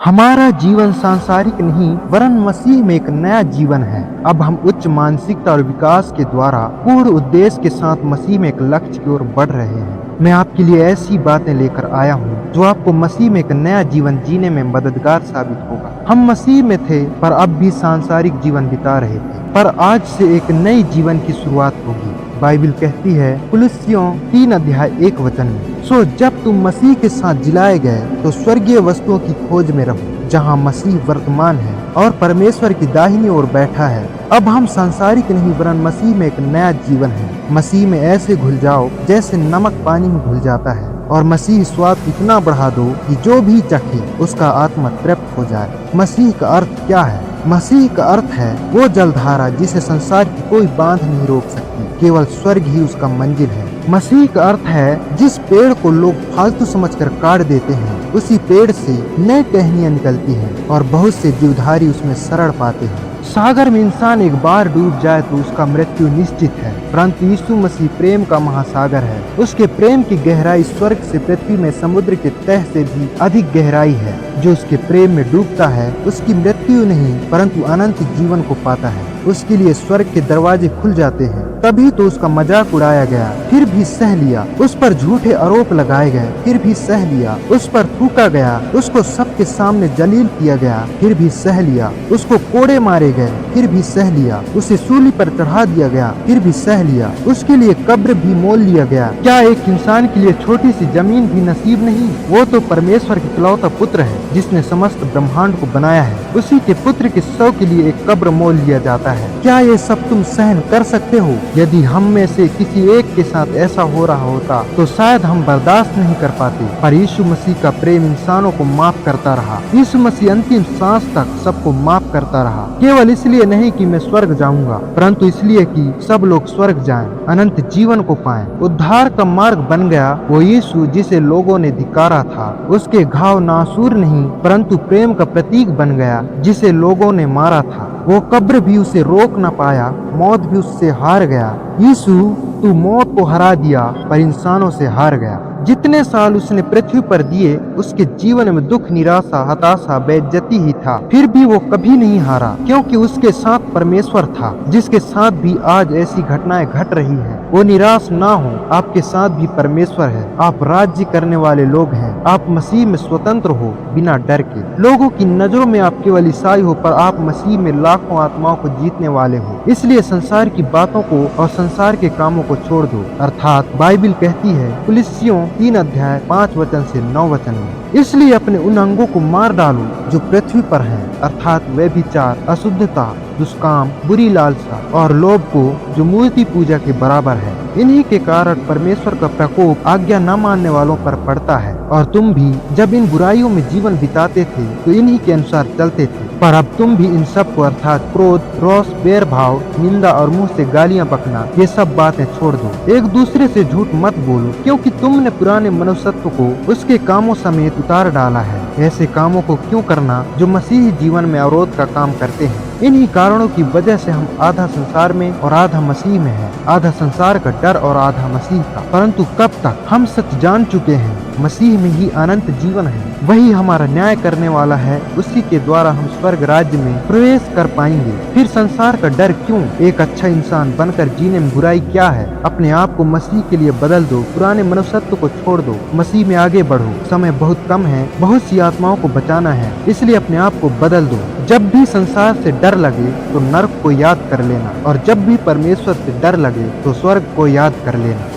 हमारा जीवन सांसारिक नहीं वरन मसीह में एक नया जीवन है। अब हम उच्च मानसिकता और विकास के द्वारा पूर्ण उद्देश्य के साथ मसीह में एक लक्ष्य की ओर बढ़ रहे हैं। मैं आपके लिए ऐसी बातें लेकर आया हूँ जो आपको मसीह में एक नया जीवन जीने में मददगार साबित होगा। हम मसीह में थे पर अब भी सांसारिक जीवन बिता रहे थे, पर आज से एक नई जीवन की शुरुआत होगी। बाइबल कहती है कुलुस्सियों 3:1 में, सो जब तुम मसीह के साथ जिलाए गए तो स्वर्गीय वस्तुओं की खोज में रहो जहाँ मसीह वर्तमान है और परमेश्वर की दाहिनी ओर बैठा है। अब हम सांसारिक नहीं वरन मसीह में एक नया जीवन है। मसीह में ऐसे घुल जाओ जैसे नमक पानी में घुल जाता है और मसीह स्वाद इतना बढ़ा दो कि जो भी चखे उसका आत्मा तृप्त हो जाए। मसीह का अर्थ क्या है? मसीह का अर्थ है वो जलधारा जिसे संसार की कोई बांध नहीं रोक सकती, केवल स्वर्ग ही उसका मंजिल है। मसीह का अर्थ है जिस पेड़ को लोग फालतू समझकर काट देते हैं उसी पेड़ से नई टहनियां निकलती हैं और बहुत से जीवधारी उसमें शरण पाते हैं। सागर में इंसान एक बार डूब जाए तो उसका मृत्यु निश्चित है, परंतु यीशु मसीह प्रेम का महासागर है। उसके प्रेम की गहराई स्वर्ग से पृथ्वी में समुद्र के तह से भी अधिक गहराई है। जो उसके प्रेम में डूबता है उसकी मृत्यु नहीं परंतु अनंत जीवन को पाता है। उसके लिए स्वर्ग के दरवाजे खुल जाते हैं। तभी तो उसका मजाक उड़ाया गया फिर भी सह लिया, उस पर झूठे आरोप लगाए गए फिर भी सह लिया, उस पर थूका गया, उसको सबके सामने जलील किया गया फिर भी सह लिया, उसको कोड़े मारे गए फिर भी सह लिया, उसे सूली पर चढ़ा दिया गया फिर भी सह लिया, उसके लिए कब्र भी मोल लिया गया। क्या एक इंसान के लिए छोटी सी जमीन भी नसीब नहीं? वो तो परमेश्वर के इकलौता पुत्र है जिसने समस्त ब्रह्मांड को बनाया है। उसी के पुत्र के शव के लिए एक कब्र मोल लिया जाता है। क्या ये सब तुम सहन कर सकते हो? यदि हम में से किसी एक के साथ ऐसा हो रहा होता तो शायद हम बर्दाश्त नहीं कर पाते, पर यीशु मसीह का प्रेम इंसानों को माफ करता रहा। यीशु मसीह अंतिम सांस तक सबको माफ करता रहा, केवल इसलिए नहीं कि मैं स्वर्ग जाऊंगा परंतु इसलिए कि सब लोग स्वर्ग जाएं, अनंत जीवन को पाएं। उद्धार का मार्ग बन गया वो यीशु जिसे लोगों ने धिक्कारा था। उसके घाव नासूर नहीं परंतु प्रेम का प्रतीक बन गया जिसे लोगों ने मारा था। वो कब्र भी उसे रोक न पाया, मौत भी उससे हार गया। यीशु तू मौत को हरा दिया पर इंसानों से हार गया। जितने साल उसने पृथ्वी पर दिए उसके जीवन में दुख, निराशा, हताशा, बेइज्जती ही था, फिर भी वो कभी नहीं हारा क्योंकि उसके साथ परमेश्वर था जिसके साथ भी आज ऐसी घटनाएं घट रही हैं। वो निराश ना हो, आपके साथ भी परमेश्वर है। आप राज्य करने वाले लोग हैं, आप मसीह में स्वतंत्र हो बिना डर के। लोगों की नजरों में आप केवल ईसाई हो पर आप मसीह में लाखों आत्माओं को जीतने वाले हो। इसलिए संसार की बातों को और संसार के कामों को छोड़ दो। अर्थात बाइबल कहती है कुलुस्सियों 3:5 में, इसलिए अपने उन अंगों को मार डालो जो पृथ्वी पर हैं, अर्थात व्यभिचार, अशुद्धता, दुष्काम, बुरी लालसा और लोभ को जो मूर्ति पूजा के बराबर है। इन्हीं के कारण परमेश्वर का प्रकोप आज्ञा न मानने वालों पर पड़ता है। और तुम भी जब इन बुराइयों में जीवन बिताते थे तो इन्हीं के अनुसार चलते थे, पर अब तुम भी इन सब को अर्थात क्रोध, रोष, बैर भाव, निंदा और मुंह से गालियां बकना ये सब बातें छोड़ दो। एक दूसरे से झूठ मत बोलो क्योंकि तुमने पुराने मनुष्यत्व को उसके कामों समेत उतार डाला है। ऐसे कामों को क्यों करना जो मसीही जीवन में अवरोध का काम करते हैं। इन्हीं कारणों की वजह से हम आधा संसार में और आधा मसीह में हैं, आधा संसार का डर और आधा मसीह का। परंतु कब तक? हम सच जान चुके हैं, मसीह में ही अनंत जीवन है, वही हमारा न्याय करने वाला है, उसी के द्वारा हम स्वर्ग राज्य में प्रवेश कर पाएंगे। फिर संसार का डर क्यों? एक अच्छा इंसान बनकर जीने में बुराई क्या है? अपने आप को मसीह के लिए बदल दो, पुराने मनुष्यत्व को छोड़ दो, मसीह में आगे बढ़ो। समय बहुत कम है, बहुत सी आत्माओं को बचाना है, इसलिए अपने आप को बदल दो। जब भी संसार से डर लगे तो नर्क को याद कर लेना और जब भी परमेश्वर से डर लगे तो स्वर्ग को याद कर लेना।